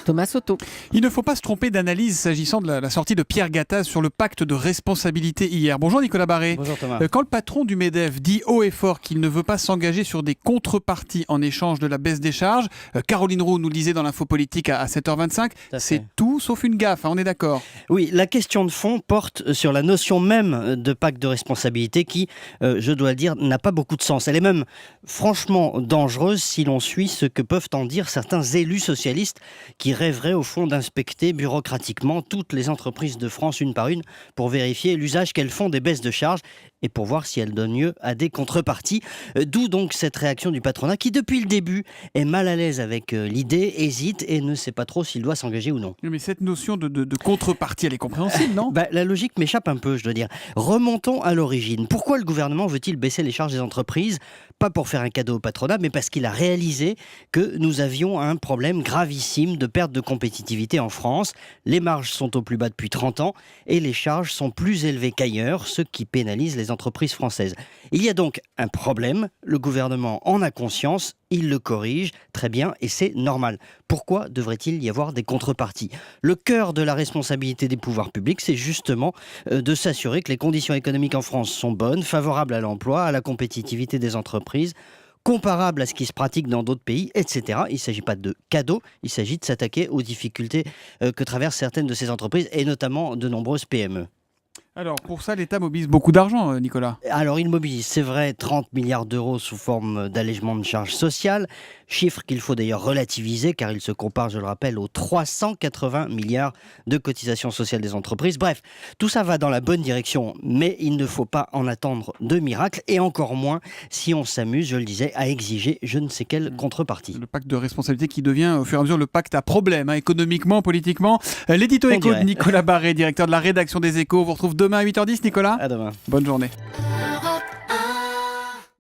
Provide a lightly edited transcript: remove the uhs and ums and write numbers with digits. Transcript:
Thomas Soto. Il ne faut pas se tromper d'analyse s'agissant de la sortie de Pierre Gattaz sur le pacte de responsabilité hier. Bonjour Nicolas Barré. Bonjour Thomas. Quand le patron du MEDEF dit haut et fort qu'il ne veut pas s'engager sur des contreparties en échange de la baisse des charges, Caroline Roux nous le disait dans l'info politique à 7h25, c'est tout sauf une gaffe, on est d'accord. Oui, la question de fond porte sur la notion même de pacte de responsabilité qui, je dois le dire, n'a pas beaucoup de sens. Elle est même franchement dangereuse si l'on suit ce que peuvent en dire certains élus socialistes qui rêveraient au fond d'inspecter bureaucratiquement toutes les entreprises de France une par une pour vérifier l'usage qu'elles font des baisses de charges et pour voir si elles donnent lieu à des contreparties. D'où donc cette réaction du patronat qui, depuis le début, est mal à l'aise avec l'idée, hésite et ne sait pas trop s'il doit s'engager ou non. Mais cette notion de contrepartie, elle est compréhensible, non ? La logique m'échappe un peu, je dois dire. Remontons à l'origine. Pourquoi le gouvernement veut-il baisser les charges des entreprises ? Pas pour faire un cadeau au patronat, mais parce qu'il a réalisé que nous avions un problème gravissime de perte de compétitivité en France. Les marges sont au plus bas depuis 30 ans et les charges sont plus élevées qu'ailleurs, ce qui pénalise les entreprises françaises. Il y a donc un problème, le gouvernement en a conscience, il le corrige, très bien, et c'est normal. Pourquoi devrait-il y avoir des contreparties ? Le cœur de la responsabilité des pouvoirs publics, c'est justement de s'assurer que les conditions économiques en France sont bonnes, favorables à l'emploi, à la compétitivité des entreprises, comparables à ce qui se pratique dans d'autres pays, etc. Il ne s'agit pas de cadeaux, il s'agit de s'attaquer aux difficultés que traversent certaines de ces entreprises, et notamment de nombreuses PME. Alors pour ça, l'État mobilise beaucoup d'argent, Nicolas. Alors il mobilise, c'est vrai, 30 milliards d'euros sous forme d'allègement de charges sociales, chiffre qu'il faut d'ailleurs relativiser car il se compare, je le rappelle, aux 380 milliards de cotisations sociales des entreprises. Bref, tout ça va dans la bonne direction, mais il ne faut pas en attendre de miracle et encore moins si on s'amuse, je le disais, à exiger je ne sais quelle contrepartie. Le pacte de responsabilité qui devient au fur et à mesure le pacte à problème, économiquement, politiquement. L'édito Écho de Nicolas Barré, directeur de la rédaction des Échos. On vous retrouve demain à 8h10, Nicolas. À demain. Bonne journée.